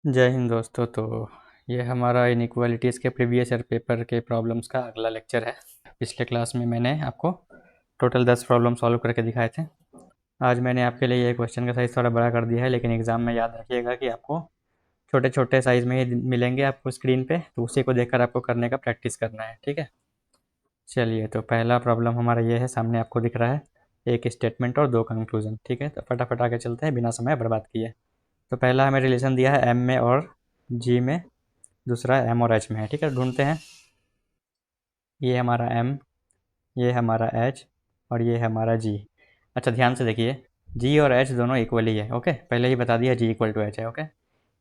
जय हिंद दोस्तों। तो ये हमारा इनइक्वालिटीज़ के प्रीवियस ईयर पेपर के प्रॉब्लम्स का अगला लेक्चर है। पिछले क्लास में मैंने आपको टोटल 10 प्रॉब्लम सॉल्व करके दिखाए थे। आज मैंने आपके लिए ये क्वेश्चन का साइज़ थोड़ा बड़ा कर दिया है, लेकिन एग्ज़ाम में याद रखिएगा कि आपको छोटे छोटे साइज़ में ही मिलेंगे आपको स्क्रीन पे, तो उसी को देखकर आपको करने का प्रैक्टिस करना है। ठीक है, चलिए। तो पहला प्रॉब्लम हमारा ये है, सामने आपको दिख रहा है एक स्टेटमेंट और 2 कंक्लूजन। ठीक है, तो फटाफट आगे चलते हैं बिना समय बर्बाद किए। तो पहला हमें रिलेशन दिया है एम में और जी में, दूसरा एम और एच में है। ठीक है, ढूंढते हैं। ये हमारा एम, ये हमारा एच और ये हमारा जी। अच्छा, ध्यान से देखिए, जी और एच दोनों इक्वली है। ओके, पहले ही बता दिया जी इक्वल टू एच है। ओके,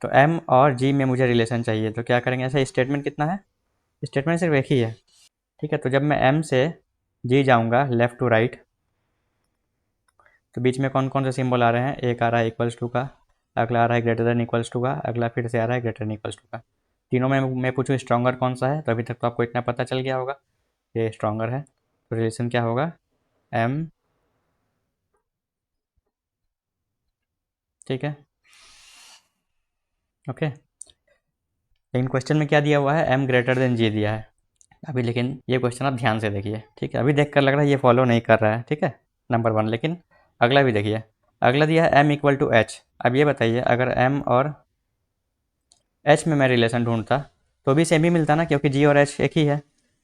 तो एम और जी में मुझे रिलेशन चाहिए, तो क्या करेंगे? ऐसा स्टेटमेंट कितना है? स्टेटमेंट सिर्फ एक ही है। ठीक है, तो जब मैं एम से जी जाऊँगा लेफ़्ट टू राइट, तो बीच में कौन कौन से सिंबल आ रहे हैं? एक आ रहा है इक्वल्स टू का, अगला आ रहा है ग्रेटर देन इक्वल्स टू का, अगला फिर से आ रहा है ग्रेटर देन इक्वल्स टू का। तीनों में मैं पूछूँ स्ट्रॉन्गर कौन सा है, तो अभी तक तो आपको इतना पता चल गया होगा, ये स्ट्रॉन्गर है। तो रिलेशन क्या होगा? एम। ठीक है, ओके। लेकिन क्वेश्चन में क्या दिया हुआ है? एम ग्रेटर देन जी दिया है अभी। लेकिन ये क्वेश्चन आप ध्यान से देखिए। ठीक है, अभी देख कर लग रहा है ये फॉलो नहीं कर रहा है। ठीक है, नंबर 1। लेकिन अगला भी देखिए, अगला दिया है एम इक्वल टू एच। अब ये बताइए, अगर एम और एच में मैं रिलेशन ढूंढता तो भी सेम ही मिलता ना, क्योंकि जी और एच एक ही है।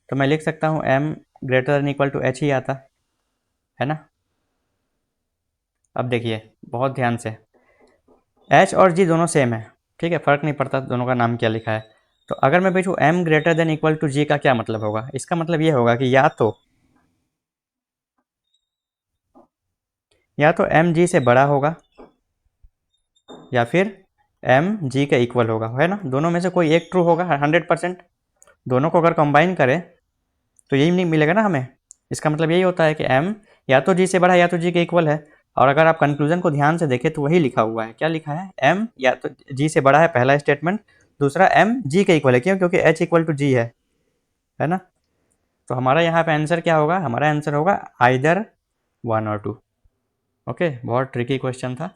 तो मैं लिख सकता हूँ M greater than equal to H ही आता है ना। अब देखिए बहुत ध्यान से, एच और जी दोनों सेम है। ठीक है, फ़र्क नहीं पड़ता दोनों का नाम क्या लिखा है। तो अगर मैं पूछूँ M greater than equal to G का क्या मतलब होगा? इसका मतलब ये होगा कि या तो एम जी से बड़ा होगा, या फिर एम जी के इक्वल होगा, है ना। दोनों में से कोई एक ट्रू होगा 100%। दोनों को अगर कंबाइन करें तो यही नहीं मिलेगा ना हमें। इसका मतलब यही होता है कि एम या तो जी से बड़ा है या तो जी के इक्वल है। और अगर आप कंक्लूजन को ध्यान से देखें तो वही लिखा हुआ है। क्या लिखा है? एम या तो जी से बड़ा है, पहला स्टेटमेंट। दूसरा, एम जी के इक्वल है। क्यों? क्योंकि एच इक्वल टू जी है ना। तो हमारा यहाँ पे आंसर क्या होगा? हमारा आंसर होगा आइदर 1 और 2। ओके, बहुत ट्रिकी क्वेश्चन था,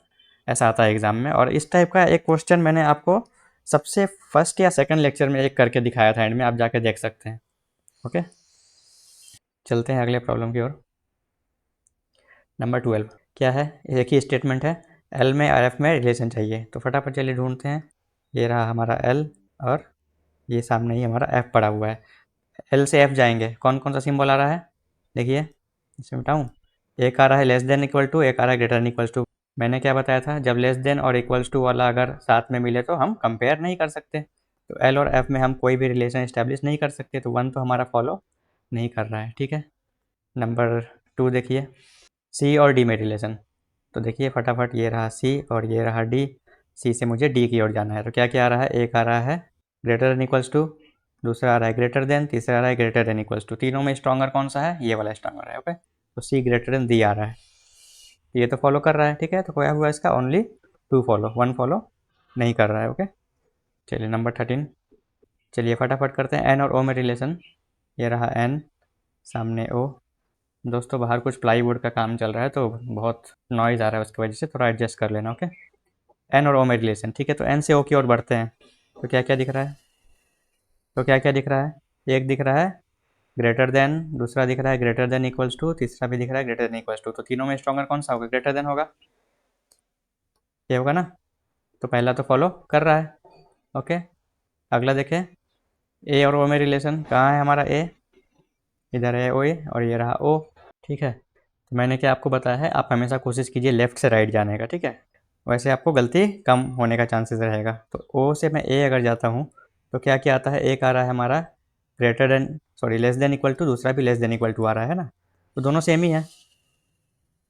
ऐसा आता है एग्जाम में। और इस टाइप का एक क्वेश्चन मैंने आपको सबसे फर्स्ट या सेकंड लेक्चर में एक करके दिखाया था, एंड में आप जाके देख सकते हैं। ओके, चलते हैं अगले प्रॉब्लम की ओर। नंबर 12 क्या है? एक ही स्टेटमेंट है, एल में और एफ में रिलेशन चाहिए। तो फटाफट चलिए ढूंढते हैं। ये रहा हमारा एल, और ये सामने ही हमारा एफ पड़ा हुआ है। एल से एफ जाएंगे, कौन कौन सा सिंबल आ रहा है? देखिए, इसे मिटाऊँ। एक आ रहा है लेस देन इक्वल टू, एक आ रहा है ग्रेटर देन इक्वल्स टू। मैंने क्या बताया था? जब लेस देन और इक्वल्स टू वाला अगर साथ में मिले तो हम कंपेयर नहीं कर सकते। तो एल और एफ में हम कोई भी रिलेशन इस्टेब्लिश नहीं कर सकते, तो 1 तो हमारा फॉलो नहीं कर रहा है। ठीक है, नंबर 2 देखिए, सी और डी में रिलेशन। तो देखिए फटाफट, ये रहा सी और ये रहा डी। सी से मुझे डी की ओर जाना है, तो क्या क्या आ रहा है? एक आ रहा है ग्रेटर देन इक्वल्स टू, दूसरा आ रहा है ग्रेटर देन, तीसरा आ रहा है ग्रेटर देन इक्वल्स टू। तीनों में स्ट्रॉन्गर कौन सा है? ये वाला स्ट्रॉन्गर है। ओके, तो सी ग्रेटर देन डी आ रहा है, ये तो फॉलो कर रहा है। ठीक है, तो क्या हुआ इसका? ओनली 2 फॉलो, 1 फॉलो नहीं कर रहा है। ओके, चलिए नंबर 13। चलिए फटाफट करते हैं एन और ओ में रिलेशन। ये रहा एन, सामने ओ। दोस्तों बाहर कुछ प्लाईवुड का काम चल रहा है, तो बहुत नॉइज़ आ रहा है, उसकी वजह से थोड़ा एडजस्ट कर लेना। ओके, एन और ओ में रिलेशन। ठीक है, तो एन से ओ की ओर बढ़ते हैं, तो क्या क्या दिख रहा है? एक दिख रहा है ग्रेटर देन, दूसरा दिख रहा है ग्रेटर देन इक्वल्स टू, तीसरा भी दिख रहा है ग्रेटर देन इक्वल्स टू। तो तीनों में स्ट्रॉन्गर कौन सा होगा? ग्रेटर देन होगा, ये होगा ना। तो पहला तो फॉलो कर रहा है। ओके, अगला देखें, ए और ओ में रिलेशन। कहाँ है हमारा ए? इधर है ओ ए, और ये रहा ओ। ठीक है, तो मैंने क्या आपको बताया है, आप हमेशा कोशिश कीजिए लेफ्ट से राइट जाने का। ठीक है, वैसे आपको गलती कम होने का चांसेस रहेगा। तो ओ से मैं ए अगर जाता हूँ तो क्या क्या आता है? एक आ रहा है हमारा greater than, sorry less than equal to, दूसरा भी लेस देन इक्वल टू आ रहा है ना। तो दोनों सेम ही है,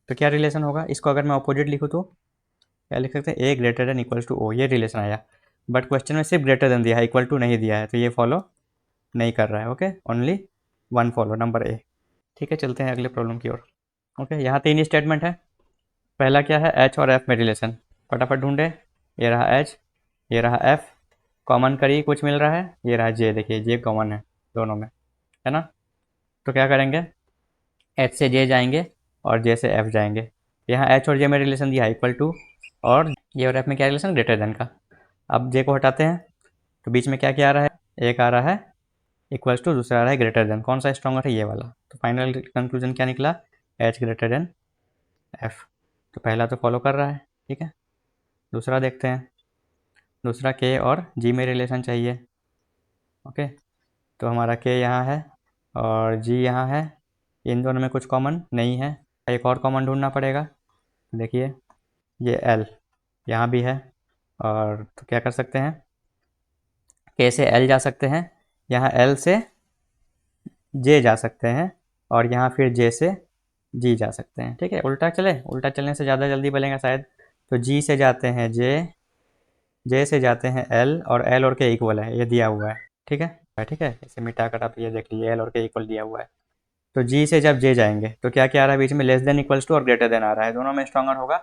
तो क्या रिलेशन होगा? इसको अगर मैं अपोजिट लिखूँ तो क्या लिख सकते हैं? A greater than equal to O, ये रिलेशन आया। बट क्वेश्चन में सिर्फ ग्रेटर देन दिया है, इक्वल टू नहीं दिया है, तो ये फॉलो नहीं कर रहा है। Okay, only 1 follow, number A. ठीक है, चलते हैं अगले प्रॉब्लम की ओर। ओके, यहाँ 3 स्टेटमेंट है। पहला क्या है? एच और एफ में रिलेशन। फटाफट ढूंढे। ये रहा एच, ये रहा एफ। कॉमन करिए, कुछ मिल रहा है। ये रहा जे, देखिए जे कॉमन है दोनों में, है ना। तो क्या करेंगे? एच से जे जाएंगे और जे से एफ जाएंगे। यहाँ एच और जे में रिलेशन दिया है इक्वल टू, और ये और एफ में क्या रिलेशन? ग्रेटर देन का। अब जे को हटाते हैं तो बीच में क्या क्या आ रहा है, एक आ रहा है इक्वल्स टू, दूसरा आ रहा है ग्रेटर देन। कौन सा स्ट्रॉन्गर है, ये वाला। तो फाइनल कंक्लूजन क्या निकला, एच ग्रेटर देन एफ। तो पहला तो फॉलो कर रहा है, ठीक है। दूसरा देखते हैं, दूसरा के और जी में रिलेशन चाहिए। ओके, तो हमारा के यहाँ है और जी यहाँ है, इन दोनों में कुछ कॉमन नहीं है, एक और कॉमन ढूंढना पड़ेगा। देखिए ये एल यहाँ भी है, और तो क्या कर सकते हैं, के से एल जा सकते हैं, यहाँ एल से जे जा सकते हैं, और यहाँ फिर जे से जी जा सकते हैं, ठीक है। उल्टा चले, उल्टा चलने से ज़्यादा जल्दी बनेगा शायद। तो जी से जाते हैं जे, जे से जाते हैं एल, और एल और के इक्वल है, ये दिया हुआ है, ठीक है। ठीक है, इसे मिटा कर आप ये देख लीजिए, एल और के इक्वल दिया हुआ है। तो जी से जब जे जाएंगे तो क्या क्या आ रहा है बीच में, लेस देन इक्वल्स टू और ग्रेटर देन आ रहा है, दोनों में स्ट्रॉन्गर होगा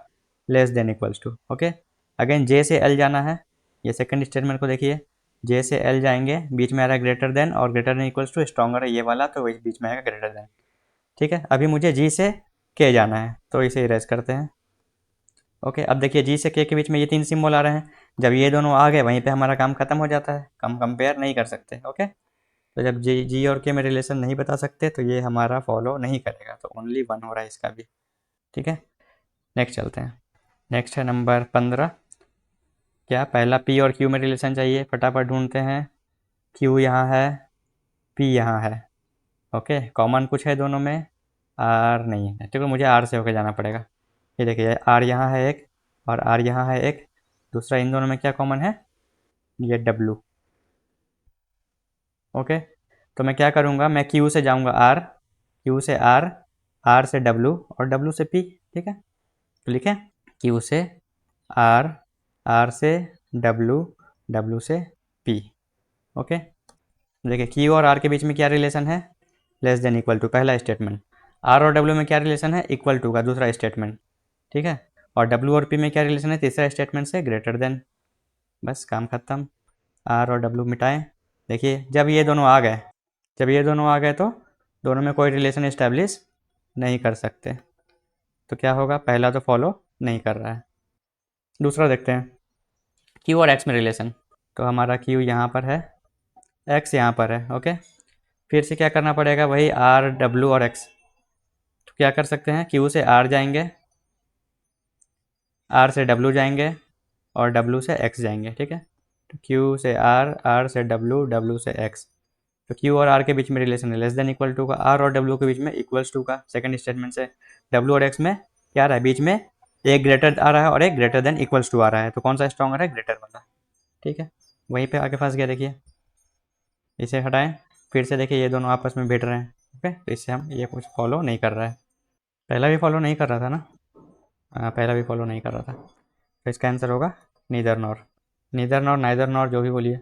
less than equals to. Okay, again J से एल जाना है, ये सेकंड स्टेटमेंट को देखिए, जे से एल जाएंगे, बीच में आ रहा है ग्रेटर देन, और greater than equals to stronger है ये वाला, तो इस बीच में आएगा ग्रेटर देन, ठीक है। अभी मुझे जी से के जाना है, तो इसे इरेज करते हैं। ओके, अब देखिए जी से के बीच में ये तीन सिंबल आ रहे हैं, जब ये दोनों आ गए वहीं पे हमारा काम खत्म हो जाता है, हम कंपेयर नहीं कर सकते। ओके, तो जब जी और के में रिलेशन नहीं बता सकते तो ये हमारा फॉलो नहीं करेगा, तो ओनली वन हो रहा है इसका भी, ठीक है। नेक्स्ट चलते हैं, नेक्स्ट है नंबर 15। क्या पहला पी और क्यू में रिलेशन चाहिए, फटाफट ढूंढते हैं। क्यू यहाँ है, पी यहाँ है, ओके, कॉमन कुछ है दोनों में, आर नहीं है, ठीक है, मुझे आर से होके जाना पड़ेगा। ये देखिए आर यहाँ है एक, और आर यहाँ है एक, दूसरा इन दोनों में क्या कॉमन है, ये डब्लू। ओके, तो मैं क्या करूँगा, मैं क्यू से जाऊँगा आर, क्यू से आर, आर से डब्लू, और डब्लू से पी, ठीक है। तो लिखें क्यू से आर, आर से डब्लू, डब्लू से पी। ओके, देखिए क्यू और आर के बीच में क्या रिलेशन है, लेस देन इक्वल टू, पहला स्टेटमेंट। आर और डब्लू में क्या रिलेशन है, इक्वल टू का दूसरा स्टेटमेंट, ठीक है। और डब्लू और पी में क्या रिलेशन है, तीसरा स्टेटमेंट से ग्रेटर देन। बस काम खत्म, आर और डब्लू मिटाएं। देखिए जब ये दोनों आ गए, जब ये दोनों आ गए तो दोनों में कोई रिलेशन इस्टेब्लिश नहीं कर सकते, तो क्या होगा, पहला तो फॉलो नहीं कर रहा है। दूसरा देखते हैं, क्यू और एक्स में रिलेशन। तो हमारा क्यू यहाँ पर है, एक्स यहाँ पर है, ओके। फिर से क्या करना पड़ेगा, वही आर डब्लू और एक्स। तो क्या कर सकते हैं, क्यू से आर जाएंगे, आर से डब्लू जाएंगे, और डब्लू से एक्स जाएंगे, ठीक है। तो क्यू से आर, आर से डब्लू, डब्लू से एक्स। तो क्यू और आर के बीच में रिलेशन है लेस देन इक्वल टू का, आर और डब्लू के बीच में इक्वल्स टू का, सेकंड स्टेटमेंट से। डब्लू और एक्स में क्या आ रहा है, बीच में एक ग्रेटर आ रहा है और एक ग्रेटर देन इक्वल्स टू आ रहा है, तो कौन सा स्ट्रॉन्गर है, ग्रेटर वाला, ठीक है। वहीं पे आगे फंस गया, देखिए इसे हटाएं, फिर से देखिए ये दोनों आपस में भिड़ रहे हैं, ओके। तो इससे हम ये कुछ फॉलो नहीं कर रहा है, पहला भी फॉलो नहीं कर रहा था ना, पहला भी फॉलो नहीं कर रहा था। तो इसका आंसर होगा neither nor, neither nor, neither nor, जो भी बोलिए।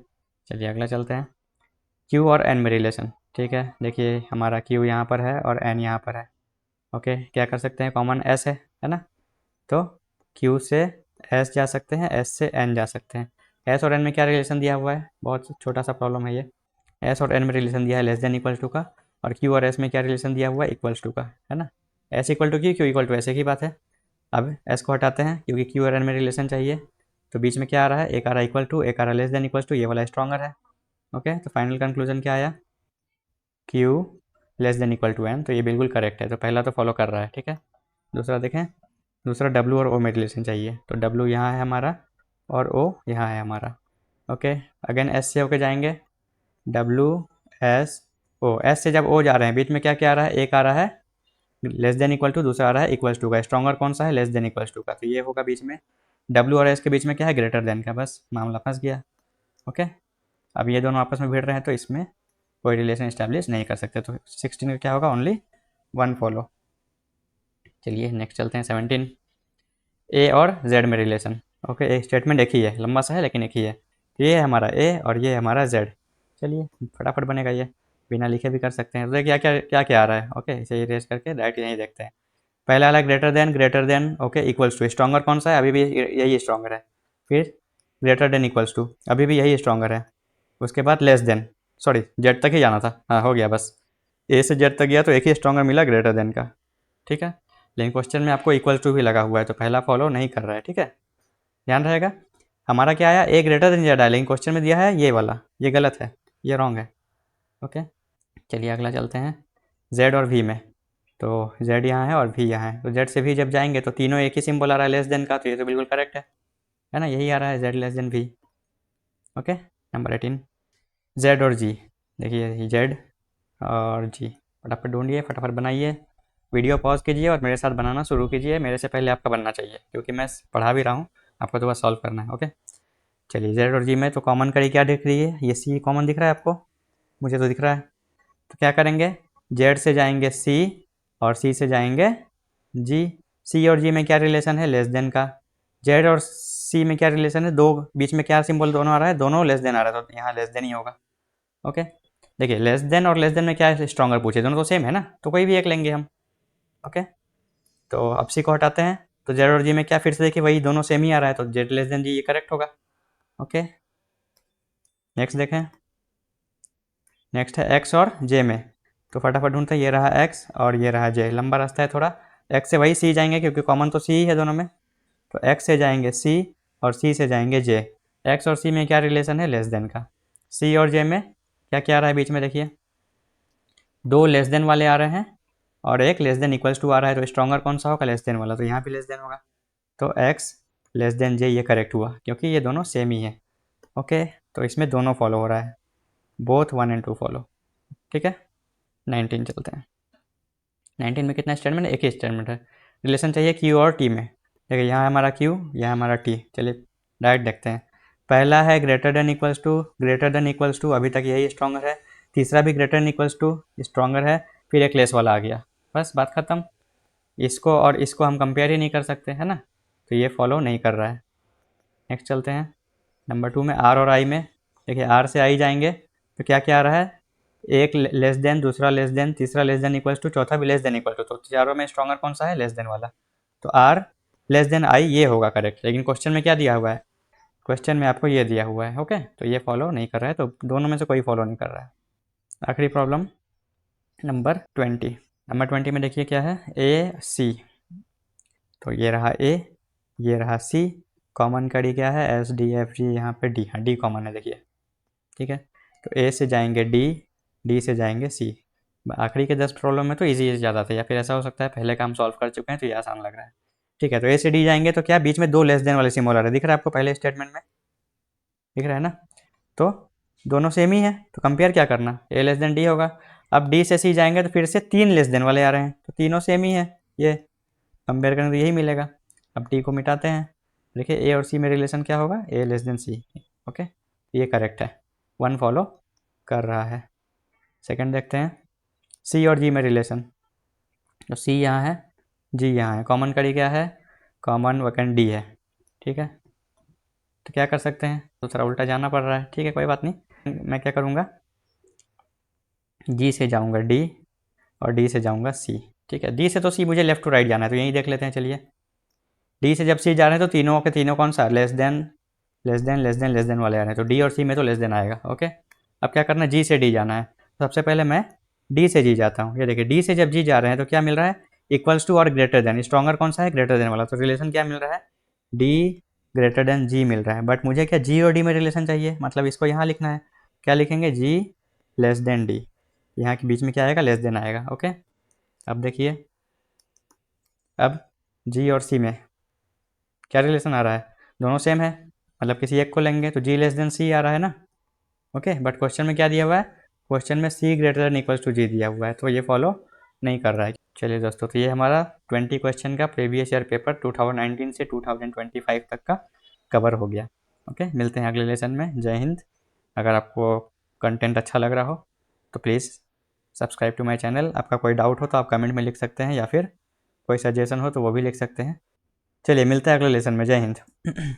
चलिए अगला चलते हैं, क्यू और एन में रिलेशन, ठीक है। देखिए हमारा क्यू यहाँ पर है और एन यहाँ पर है, ओके। क्या कर सकते हैं, कॉमन एस है ना, तो क्यू से एस जा सकते हैं, एस से एन जा सकते हैं। एस और एन में क्या रिलेशन दिया हुआ है, बहुत छोटा सा प्रॉब्लम है ये। एस और एन में रिलेशन दिया है लेस देन इक्वल्स टू का, और क्यू और एस में क्या रिलेशन दिया हुआ है, इक्वल्स टू का, है ना। S equal to Q equal to S, एक ही बात है। अब एस को हटाते हैं क्योंकि क्यू और एन में रिलेशन चाहिए, तो बीच में क्या आ रहा है, एक आ रहा है इक्वल टू, एक आ रहा है लेस देन इक्वल्स टू, ये वाला स्ट्रॉन्गर है, ओके। तो फाइनल कंक्लूजन क्या आया, Q less than equal to N, तो ये बिल्कुल करेक्ट है, तो पहला तो फॉलो कर रहा है, ठीक है। दूसरा देखें, दूसरा डब्लू और ओ में रिलेशन चाहिए, तो डब्लू यहाँ है हमारा और ओ यहाँ है हमारा, ओके। अगेन एस से होके जाएंगे, डब्लू एस ओ, एस से जब ओ जा रहे हैं बीच में क्या क्या आ रहा है, एक आ रहा है लेस देन इक्वल टू, दूसरा आ रहा है इक्वल्स टू का, स्ट्रॉन्गर कौन सा है, लेस देन इक्वल्स टू का, तो ये होगा बीच में। डब्लू और एस के बीच में क्या है, ग्रेटर देन का, बस मामला फंस गया, ओके। अब ये दोनों आपस में भिड़ रहे हैं तो इसमें कोई रिलेशन इस्टेब्लिश नहीं कर सकते, तो 16 का क्या होगा, ओनली वन फॉलो। चलिए नेक्स्ट चलते हैं 17, ए और जेड में रिलेशन, ओके। एक स्टेटमेंट एक ही है, लंबा सा है लेकिन एक ही है, ये है हमारा ए और ये है हमारा जेड। चलिए फटाफट बनेगा ये, बिना लिखे भी कर सकते हैं। तो क्या क्या क्या क्या आ रहा है, ओके, इसे इरेज करके डायरेक्ट यहीं देखते हैं। पहला वाला greater than, okay, equals to, stronger कौन सा है, अभी भी यही स्ट्रॉन्गर है। फिर ग्रेटर देन इक्वल्स टू, अभी भी यही स्ट्रॉन्गर है। उसके बाद लेस देन, सॉरी जेड तक ही जाना था, हाँ हो गया बस, ए से जेड तक गया तो एक ही स्ट्रॉन्गर मिला, ग्रेटर देन का, ठीक है। लेकिन क्वेश्चन में आपको इक्वल टू भी लगा हुआ है, तो पहला फॉलो नहीं कर रहा है, ठीक है, ध्यान रहेगा। हमारा क्या आया, ए ग्रेटर देन जेड आया, लेकिन क्वेश्चन में दिया है ये वाला, ये गलत है, ये रॉन्ग है। ओके, चलिए अगला चलते हैं जेड और वी में। तो जेड यहाँ है और वी यहाँ है, तो जेड से वी जब जाएंगे तो तीनों एक ही सिंबल आ रहा है लेस देन का, तो ये तो बिल्कुल करेक्ट है ना, यही आ रहा है Z less than V. Okay, number 18 Z और जी। देखिए जेड और जी, फटाफट ढूंढिए, फटाफट बनाइए, वीडियो पॉज कीजिए और मेरे साथ बनाना शुरू कीजिए। मेरे से पहले आपका बनना चाहिए क्योंकि मैं पढ़ा भी रहा हूँ, आपको तो बस सॉल्व करना है। ओके, चलिए जेड और जी में तो कॉमन कड़ी क्या दिख रही है, ये सी कॉमन दिख रहा है आपको, मुझे तो दिख रहा है। तो क्या करेंगे, जेड से जाएंगे सी और सी से जाएंगे जी। सी और जी में क्या रिलेशन है, लेस देन का। जेड और सी में क्या रिलेशन है, दो बीच में क्या सिंबल दोनों आ रहा है, दोनों लेस देन आ रहा है, तो यहाँ लेस देन ही होगा। ओके, देखिए लेस देन और लेस देन में क्या स्ट्रॉन्गर पूछे, दोनों तो सेम है ना, तो कोई भी एक लेंगे हम। ओके, तो अब सी को हटाते हैं, तो जेड और जी में क्या, फिर से देखिए वही दोनों सेम ही आ रहा है, तो जेड लेस देन जी ये करेक्ट होगा। ओके, नेक्स्ट देखें, नेक्स्ट है एक्स और जे में, तो फटाफट ढूंढते हैं, ये रहा एक्स और ये रहा जे, लंबा रास्ता है थोड़ा। एक्स से वही सी जाएंगे क्योंकि कॉमन तो सी ही है दोनों में, तो एक्स से जाएंगे सी और सी से जाएंगे जे। एक्स और सी में क्या रिलेशन है, लेस देन का। सी और जे में क्या क्या आ रहा है बीच में, देखिए दो लेस देन वाले आ रहे हैं और एक लेस देन इक्वल्स टू आ रहा है, तो स्ट्रॉन्गर कौन सा होगा, लेस देन वाला, तो यहाँ भी लेस देन होगा, तो एक्स लेस देन जे ये करेक्ट हुआ क्योंकि ये दोनों सेम ही है। ओके, तो इसमें दोनों फॉलो हो रहा है, बोथ 1 और 2 फॉलो। ठीक है, 19 चलते हैं। 19 में कितना स्टेटमेंट है, एक ही स्टेटमेंट है। रिलेशन चाहिए क्यू और टी में, देखिए यहाँ हमारा क्यू, यहाँ हमारा टी। चलिए डायरेक्ट देखते हैं, पहला है greater than equals to, greater than equals to, अभी तक यही स्ट्रॉन्गर है। तीसरा भी greater than equals to, stronger है, फिर एक लेस वाला आ गया, बस बात खत्म। इसको और इसको हम कंपेयर ही नहीं कर सकते, है ना, तो ये फॉलो नहीं कर रहा है। नेक्स्ट चलते हैं नंबर 2 में, आर और आई में। देखिए आर से आई जाएंगे तो क्या क्या आ रहा है, एक लेस देन, दूसरा लेस देन, तीसरा लेस देन इक्वल्स टू, चौथा भी लेस देन इक्वल टू, तो चारों में स्ट्रॉन्गर कौन सा है, लेस देन वाला, तो आर लेस देन आई ये होगा करेक्ट। लेकिन क्वेश्चन में क्या दिया हुआ है, क्वेश्चन में आपको ये दिया हुआ है। ओके, तो ये फॉलो नहीं कर रहा है, तो दोनों में से कोई फॉलो नहीं कर रहा है। आखिरी प्रॉब्लम नंबर 20। नंबर 20 में देखिए क्या है, ए सी, तो ये रहा ए, ये रहा सी, कॉमन कड़ी क्या है, एस डी एफ जी, यहाँ पे डी, हाँ डी कॉमन है देखिए। ठीक है, तो ए से जाएंगे डी, डी से जाएंगे सी। आखिरी के 10 प्रॉब्लम में तो इजी ज़्यादा था, या फिर ऐसा हो सकता है पहले का हम सॉल्व कर चुके हैं तो ये आसान लग रहा है। ठीक है, तो ए से डी जाएंगे तो क्या, बीच में दो लेस देन वाले सिंबल आ रहे हैं, दिख रहा है आपको पहले स्टेटमेंट में, दिख रहा है ना, तो दोनों सेम ही है, तो कंपेयर क्या करना, ए लेस देन डी होगा। अब डी से सी जाएंगे तो फिर से तीन लेस देन वाले आ रहे हैं, तो तीनों सेम ही है, ये कंपेयर करें तो यही मिलेगा। अब डी को मिटाते हैं, देखिए ए और सी में रिलेशन क्या होगा, ए लेस देन सी। ओके, ये करेक्ट है, 1 फॉलो कर रहा है। सेकंड देखते हैं, सी और जी में रिलेशन, तो सी यहाँ है, जी यहाँ है, कॉमन कड़ी क्या है, कॉमन वैकेंट डी है। ठीक है, तो क्या कर सकते हैं, तो थोड़ा उल्टा जाना पड़ रहा है, ठीक है कोई बात नहीं, मैं क्या करूँगा, जी से जाऊँगा डी और डी से जाऊँगा सी। ठीक है, डी से तो सी मुझे लेफ्ट टू राइट जाना है, तो यहीं देख लेते हैं। चलिए डी से जब सी जा रहे हैं तो तीनों के तीनों कौन सा, less than less than less than less than वाले आ रहे हैं, तो डी और सी में तो लेस देन आएगा। ओके, अब क्या करना है, जी से डी जाना है, तो सबसे पहले मैं डी से जी जाता हूँ। ये देखिए डी से जब जी जा रहे हैं तो क्या मिल रहा है, इक्वल्स टू और ग्रेटर देन, स्ट्रॉन्गर कौन सा है, ग्रेटर देन वाला, तो रिलेशन क्या मिल रहा है, डी ग्रेटर देन जी मिल रहा है। बट मुझे क्या, जी और डी में रिलेशन चाहिए, मतलब इसको यहाँ लिखना है, क्या लिखेंगे, जी लेस देन डी, यहाँ के बीच में क्या आएगा, लेस देन आएगा। ओके, अब देखिए, अब जी और सी में क्या रिलेशन आ रहा है, दोनों सेम है, मतलब किसी एक को लेंगे तो जी लेस देन सी आ रहा है ना। ओके, बट क्वेश्चन में क्या दिया हुआ है, क्वेश्चन में सी ग्रेटर देन इक्वल्स टू जी दिया हुआ है, तो ये फॉलो नहीं कर रहा है। चलिए दोस्तों, तो ये हमारा 20 क्वेश्चन का प्रीवियस ईयर पेपर 2019 से 2025 तक का कवर हो गया। ओके, मिलते हैं अगले लेसन में। जय हिंद। अगर आपको कंटेंट अच्छा लग रहा हो तो please subscribe to my channel. आपका कोई डाउट हो तो आप कमेंट में लिख सकते हैं, या फिर कोई सजेशन हो तो वो भी लिख सकते हैं। चलिए मिलते हैं अगले लेसन में। जय हिंद।